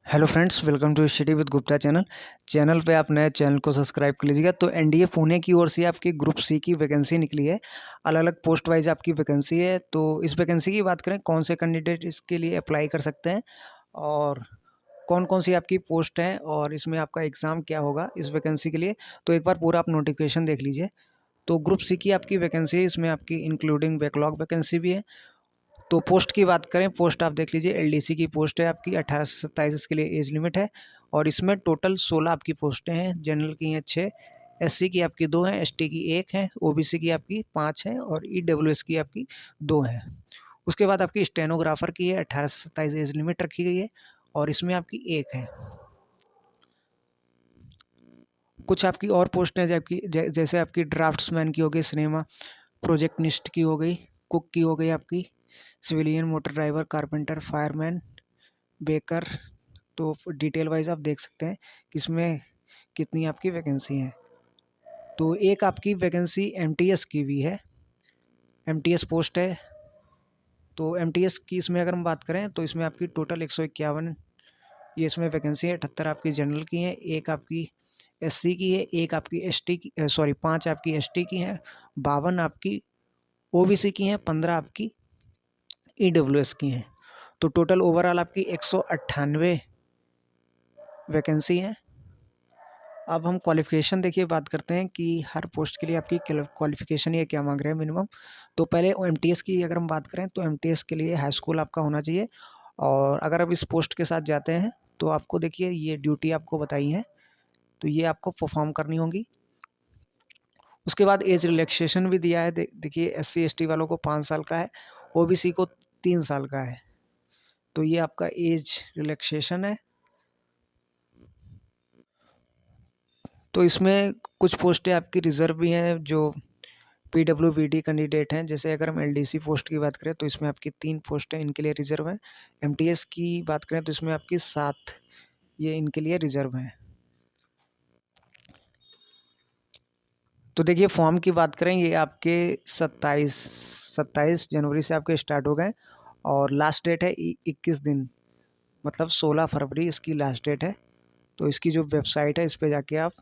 Hello friends, welcome to study with Gupta channel पे आप नए चैनल को सब्सक्राइब कर लीजिएगा। तो एनडीए पुणे की ओर से आपकी ग्रुप सी की वैकेंसी निकली है। अलग अलग पोस्ट वाइज आपकी वैकेंसी है। तो इस वैकेंसी की बात करें, कौन से कैंडिडेट इसके लिए अप्लाई कर सकते हैं और कौन कौन सी आपकी पोस्ट हैं और इसमें आपका एग्ज़ाम क्या होगा इस वैकेंसी के लिए, तो एक बार पूरा आप नोटिफिकेशन देख लीजिए। तो ग्रुप सी की आपकी वैकेंसी है, इसमें आपकी इंक्लूडिंग बैकलॉग वैकेंसी भी है। तो पोस्ट की बात करें, पोस्ट आप देख लीजिए, एलडीसी की पोस्ट है आपकी 18 से 27 इसके लिए एज लिमिट है। और इसमें टोटल 16 आपकी पोस्टें हैं। जनरल की हैं 6, एससी की आपकी 2 हैं, एसटी की 1 है, ओबीसी की आपकी 5 है और ईडब्ल्यूएस की आपकी 2 है। उसके बाद आपकी स्टेनोग्राफर की है, 18 से 27 एज लिमिट रखी गई है और इसमें आपकी 1 है। कुछ आपकी और पोस्टें जबकि जैसे आपकी ड्राफ्ट्समैन की हो गई, सिनेमा प्रोजेक्टनिस्ट की हो गई, कुक की हो गई आपकी, civilian motor driver, carpenter, fireman, baker. तो डिटेल वाइज आप देख सकते हैं कि इसमें कितनी आपकी वैकेंसी है। तो एक आपकी वैकेंसी एमटीएस की भी है, एमटीएस पोस्ट है। तो एमटीएस की इसमें अगर हम बात करें तो इसमें आपकी टोटल 151 ये इसमें वैकेंसी है। 78 आपकी जनरल की हैं, एक आपकी एससी की है, एक आपकी एसटी की, सॉरी 5 आपकी एसटी की हैं, 52 आपकी ओबीसी की हैं, 15 आपकी ईडब्ल्यूएस की हैं। तो टोटल ओवरऑल आपकी 198 वैकेंसी है। अब हम क्वालिफ़िकेशन देखिए बात करते हैं कि हर पोस्ट के लिए आपकी क्वालिफ़िकेशन ये क्या मांग रहे हैं मिनिमम। तो पहले एमटीएस की अगर हम बात करें तो एमटीएस के लिए हाई स्कूल आपका होना चाहिए। और अगर आप इस पोस्ट के साथ जाते हैं तो आपको देखिए ये ड्यूटी आपको बताई है, तो ये आपको परफॉर्म करनी होगी। उसके बाद एज रिलैक्सेशन भी दिया है। देखिए एससी एसटी वालों को 5 साल का है, ओबीसी को 3 साल का है। तो ये आपका एज रिलैक्सेशन है। तो इसमें कुछ पोस्टें आपकी रिज़र्व भी हैं जो पीडब्ल्यूबीडी कैंडिडेट हैं। जैसे अगर हम एलडीसी पोस्ट की बात करें तो इसमें आपकी 3 पोस्टें इनके लिए रिज़र्व हैं। एमटीएस की बात करें तो इसमें आपकी 7 ये इनके लिए रिज़र्व हैं। तो देखिए फॉर्म की बात करें, ये आपके 27 जनवरी से आपके स्टार्ट हो गए और लास्ट डेट है 21 दिन, मतलब 16 फरवरी इसकी लास्ट डेट है। तो इसकी जो वेबसाइट है इस पे जाके आप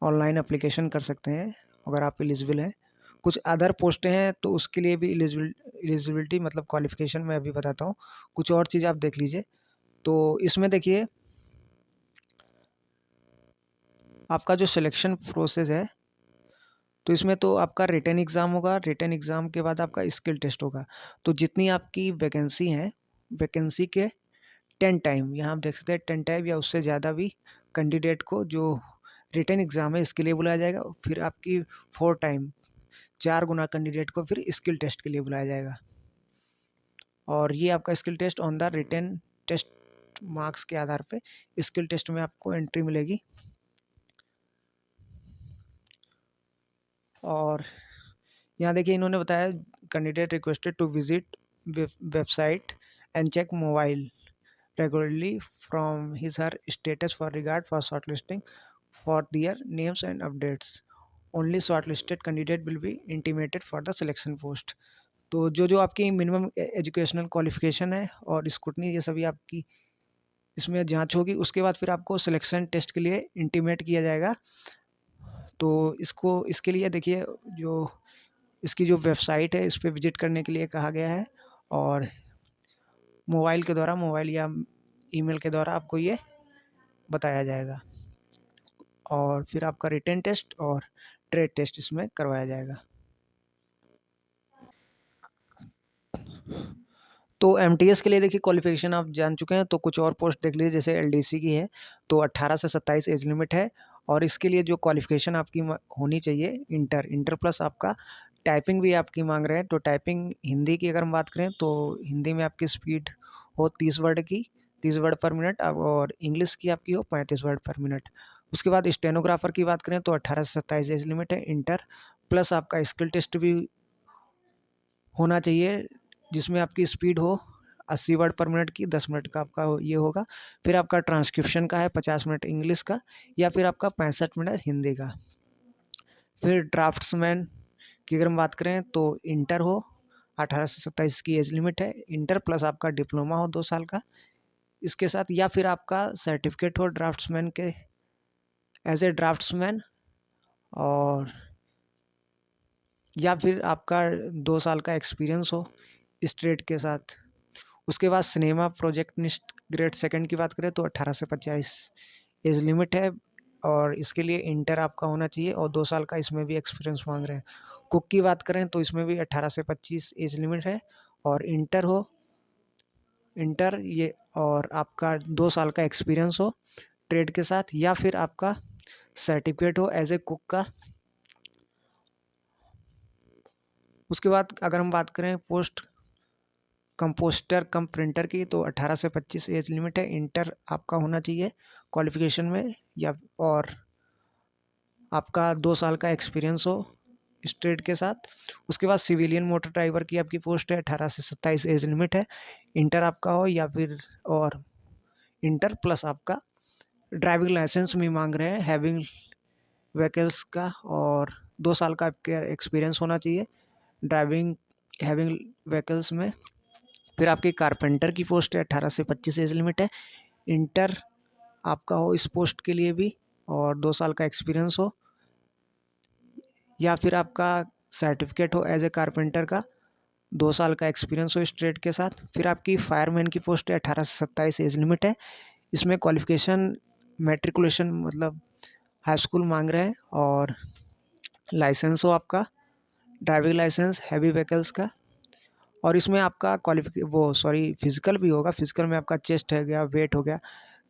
ऑनलाइन एप्लीकेशन कर सकते हैं अगर आप एलिजिबल हैं। कुछ अदर पोस्टें हैं तो उसके लिए भी एलिजिबिलिटी मतलब क्वालिफ़िकेशन मैं अभी बताता हूँ। कुछ और चीज़ आप देख लीजिए। तो इसमें देखिए आपका जो सिलेक्शन प्रोसेस है, तो इसमें तो आपका रिटन एग्ज़ाम होगा। रिटन एग्ज़ाम के बाद आपका स्किल टेस्ट होगा। तो जितनी आपकी वैकेंसी हैं, वैकेंसी के 10 टाइम यहाँ आप देख सकते हैं, 10 टाइम या उससे ज़्यादा भी कैंडिडेट को जो रिटन एग्ज़ाम है इसके लिए बुलाया जाएगा। फिर आपकी 4 टाइम 4 गुना कैंडिडेट को फिर स्किल टेस्ट के लिए बुलाया जाएगा। और ये आपका skill test on the written test marks के आधार पे स्किल टेस्ट में आपको एंट्री मिलेगी। और यहाँ देखिए इन्होंने बताया candidate requested to visit website and check mobile regularly from his her status for regard for shortlisting for their names and updates. Only shortlisted candidate will be intimated for the selection post. तो जो आपकी minimum educational qualification है और scrutiny ये सभी आपकी इसमें जांच होगी। उसके बाद फिर आपको सिलेक्शन टेस्ट के लिए इंटीमेट किया जाएगा। तो इसके लिए देखिए जो इसकी जो वेबसाइट है इस पे विजिट करने के लिए कहा गया है और मोबाइल के द्वारा, मोबाइल या ईमेल के द्वारा आपको ये बताया जाएगा। और फिर आपका रिटन टेस्ट और ट्रेड टेस्ट इसमें करवाया जाएगा। तो एमटीएस के लिए देखिए क्वालिफिकेशन आप जान चुके हैं। तो कुछ और पोस्ट देख लीजिए, जैसे एलडीसी की है तो 18 से 27 एज लिमिट है। और इसके लिए जो क्वालिफिकेशन आपकी होनी चाहिए इंटर प्लस आपका टाइपिंग भी आपकी मांग रहे हैं। तो टाइपिंग हिंदी की अगर हम बात करें तो हिंदी में आपकी स्पीड हो 30 वर्ड की, 30 वर्ड पर मिनट, और इंग्लिश की आपकी हो 35 वर्ड पर मिनट। उसके बाद स्टेनोग्राफर की बात करें तो 18 से 27 एज लिमिट है। इंटर प्लस आपका स्किल टेस्ट भी होना चाहिए जिसमें आपकी स्पीड हो 80 वर्ड पर मिनट की, 10 मिनट का आपका ये होगा। फिर आपका ट्रांसक्रिप्शन का है 50 मिनट इंग्लिश का, या फिर आपका 65 मिनट हिंदी का। फिर ड्राफ्ट्समैन की अगर हम बात करें तो इंटर हो, 18 से 27 की एज लिमिट है। इंटर प्लस आपका डिप्लोमा हो 2 साल का, इसके साथ, या फिर आपका सर्टिफिकेट हो ड्राफ्ट्समैन के एज ए ड्राफ्ट्समैन, और या फिर आपका 2 साल का एक्सपीरियंस हो इस ट्रेड के साथ। उसके बाद सिनेमा प्रोजेक्टनिस्ट ग्रेड सेकंड की बात करें तो 18 से 25 एज लिमिट है, और इसके लिए इंटर आपका होना चाहिए, और 2 साल का इसमें भी एक्सपीरियंस मांग रहे हैं। कुक की बात करें तो इसमें भी 18 से 25 एज लिमिट है, और इंटर ये, और आपका 2 साल का एक्सपीरियंस हो ट्रेड के साथ, या फिर आपका सर्टिफिकेट हो एज ए कुक का। उसके बाद अगर हम बात करें पोस्ट कंपोस्टर कम प्रिंटर की तो 18 से 25 एज लिमिट है, इंटर आपका होना चाहिए क्वालिफिकेशन में, या और आपका 2 साल का एक्सपीरियंस हो इस ट्रेड के साथ। उसके बाद सिविलियन मोटर ड्राइवर की आपकी पोस्ट है, 18 से 27 एज लिमिट है, इंटर आपका हो, या फिर और इंटर प्लस आपका ड्राइविंग लाइसेंस भी मांग रहे हैं हैविंग व्हीकल्स का, और 2 साल का आपका एक्सपीरियंस होना चाहिए ड्राइविंग हैविंग व्हीकल्स में। फिर आपकी कारपेंटर की पोस्ट है, 18 से 25 एज लिमिट है, इंटर आपका हो इस पोस्ट के लिए भी, और 2 साल का एक्सपीरियंस हो, या फिर आपका सर्टिफिकेट हो एज ए कारपेंटर का, 2 साल का एक्सपीरियंस हो इस ट्रेड के साथ। फिर आपकी फायरमैन की पोस्ट है, 18 से 27 एज लिमिट है, इसमें क्वालिफिकेशन मैट्रिकुलेशन मतलब हाई स्कूल मांग रहे हैं, और लाइसेंस हो आपका ड्राइविंग लाइसेंस हैवी व्हीकल्स का, और इसमें आपका फिजिकल भी होगा। फिजिकल में आपका चेस्ट हो गया, वेट हो गया।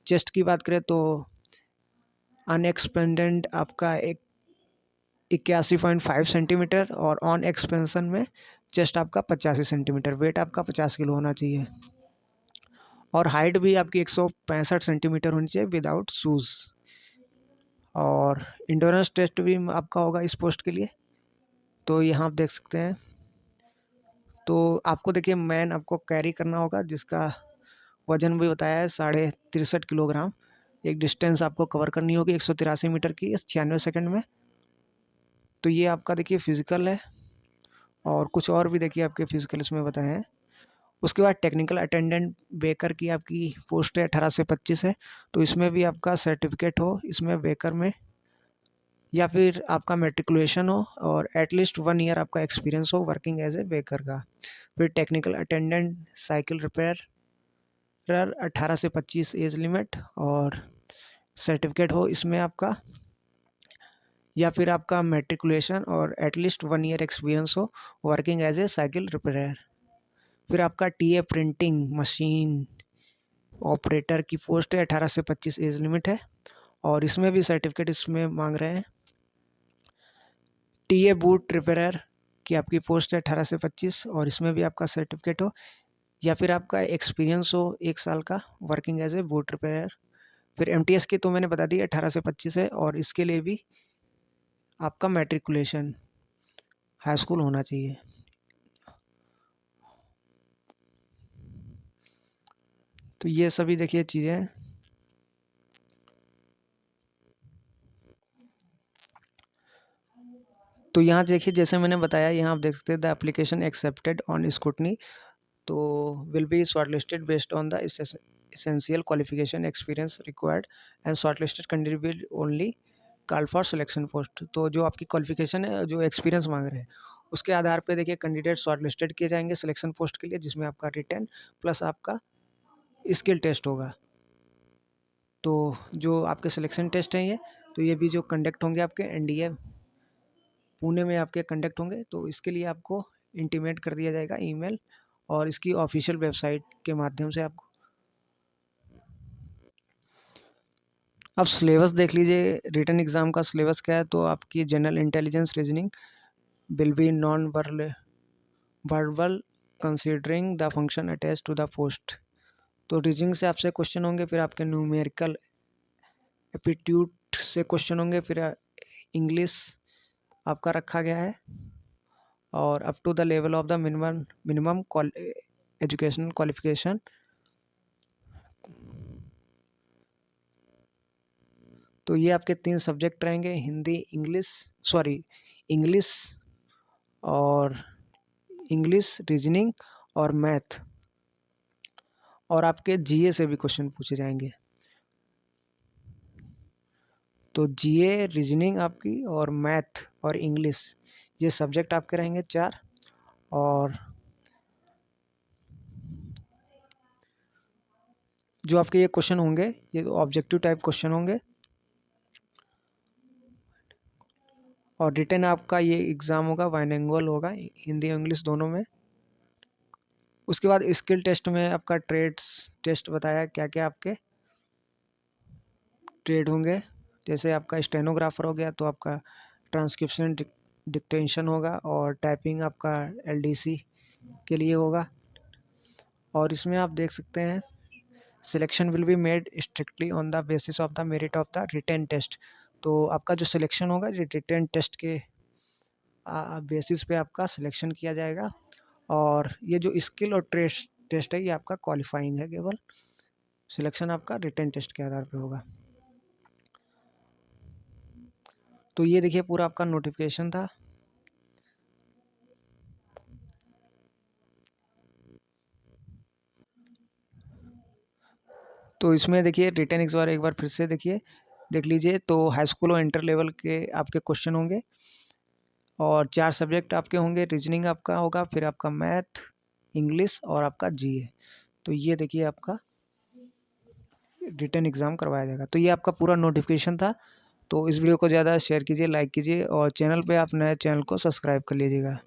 चेस्ट की बात करें तो अनएक्सपेंडेड आपका 81.5 सेंटीमीटर, और ऑन एक्सपेंशन में चेस्ट आपका 85 सेंटीमीटर, वेट आपका 50 किलो होना चाहिए, और हाइट भी आपकी 165 सेंटीमीटर होनी चाहिए विदाउट शूज़। और इंडोरेंस टेस्ट भी आपका होगा इस पोस्ट के लिए, तो यहाँ आप देख सकते हैं। तो आपको देखिए मैन आपको कैरी करना होगा, जिसका वजन भी बताया है 63.5 किलोग्राम। एक डिस्टेंस आपको कवर करनी होगी 183 मीटर की 96 सेकंड में। तो ये आपका देखिए फिजिकल है, और कुछ और भी देखिए आपके फिजिकल इसमें बताए हैं। उसके बाद टेक्निकल अटेंडेंट बेकर की आपकी पोस्ट है, 18 से 25 है, तो इसमें भी आपका सर्टिफिकेट हो इसमें बेकर में, या फिर आपका मेट्रिकुलेशन हो, और एटलीस्ट 1 ईयर आपका एक्सपीरियंस हो वर्किंग एज ए बेकर का। फिर टेक्निकल अटेंडेंट साइकिल रिपेयर 18 से 25 एज लिमिट, और सर्टिफिकेट हो इसमें आपका, या फिर आपका मेट्रिकुलेशन और एटलीस्ट 1 ईयर एक्सपीरियंस हो working as a cycle repair. फिर आपका टीए प्रिंटिंग मशीन ऑपरेटर की पोस्ट है, 18 से 25 एज लिमिट है, और इसमें भी सर्टिफिकेट इसमें मांग रहे हैं। टीए बूट रिपेयर की आपकी पोस्ट है, 18 से 25, और इसमें भी आपका सर्टिफिकेट हो, या फिर आपका एक्सपीरियंस हो 1 साल का working as a boot repair. फिर एमटीएस की तो मैंने बता दी 18 से 25 है, और इसके लिए भी आपका मैट्रिकुलेशन हाई स्कूल होना चाहिए। तो ये सभी देखिए चीज़ें हैं। तो यहाँ देखिए जैसे मैंने बताया, यहाँ आप देख सकते हैं the application accepted on scrutiny तो will be shortlisted based on the essential qualification experience required and shortlisted candidate will only call for selection post. तो जो आपकी क्वालिफिकेशन है, जो एक्सपीरियंस मांग रहे हैं, उसके आधार पे देखिए कैंडिडेट शॉर्टलिस्टेड किए जाएंगे सिलेक्शन पोस्ट के लिए, जिसमें आपका रिटन प्लस आपका स्किल टेस्ट होगा। तो जो आपके सिलेक्शन टेस्ट हैं तो ये भी जो कंडक्ट होंगे आपके एनडीए पुणे में आपके कंडक्ट होंगे, तो इसके लिए आपको इंटीमेट कर दिया जाएगा ईमेल और इसकी ऑफिशियल वेबसाइट के माध्यम से आपको। अब सिलेबस देख लीजिए, रिटन एग्ज़ाम का सिलेबस क्या है। तो आपकी general intelligence reasoning will be non verbal considering the function attach to the post. तो रीजनिंग से आपसे क्वेश्चन होंगे, फिर आपके न्यूमेरिकल एप्टीट्यूड से क्वेश्चन होंगे, फिर इंग्लिश आपका रखा गया है, और up to the level of the minimum educational qualification. तो ये आपके 3 सब्जेक्ट रहेंगे, हिंदी इंग्लिश और इंग्लिश रीजनिंग और मैथ। और आपके जीए से भी क्वेश्चन पूछे जाएंगे। तो जीए, रीजनिंग आपकी, और मैथ और इंग्लिश, ये सब्जेक्ट आपके रहेंगे 4। और जो आपके ये क्वेश्चन होंगे, ये ऑब्जेक्टिव टाइप क्वेश्चन होंगे। और रिटन आपका ये एग्ज़ाम होगा, बाइलिंगुअल होगा, हिंदी और इंग्लिश दोनों में। उसके बाद स्किल टेस्ट में आपका ट्रेड्स टेस्ट बताया क्या क्या आपके ट्रेड होंगे। जैसे आपका स्टेनोग्राफर हो गया तो आपका ट्रांसक्रिप्शन डिक्टेशन होगा, और टाइपिंग आपका एलडीसी के लिए होगा। और इसमें आप देख सकते हैं, selection will be made strictly on the basis of the merit of the written test. तो आपका जो सिलेक्शन होगा, ये रिटेन टेस्ट के बेसिस पे आपका सिलेक्शन किया जाएगा। और ये जो स्किल और टेस्ट टेस्ट है, ये आपका क्वालिफाइंग है केवल। सिलेक्शन आपका रिटेन टेस्ट के आधार पे होगा। तो ये देखिए पूरा आपका नोटिफिकेशन था। तो इसमें देखिए रिटेन एक बार फिर से देख लीजिए। तो हाई स्कूल और इंटर लेवल के आपके क्वेश्चन होंगे, और 4 सब्जेक्ट आपके होंगे। रीजनिंग आपका होगा, फिर आपका मैथ, इंग्लिश और आपका जीए। तो ये देखिए आपका रिटन एग्ज़ाम करवाया जाएगा। तो ये आपका पूरा नोटिफिकेशन था। तो इस वीडियो को ज़्यादा शेयर कीजिए, लाइक कीजिए, और चैनल पे आप नए चैनल को सब्सक्राइब कर लीजिएगा।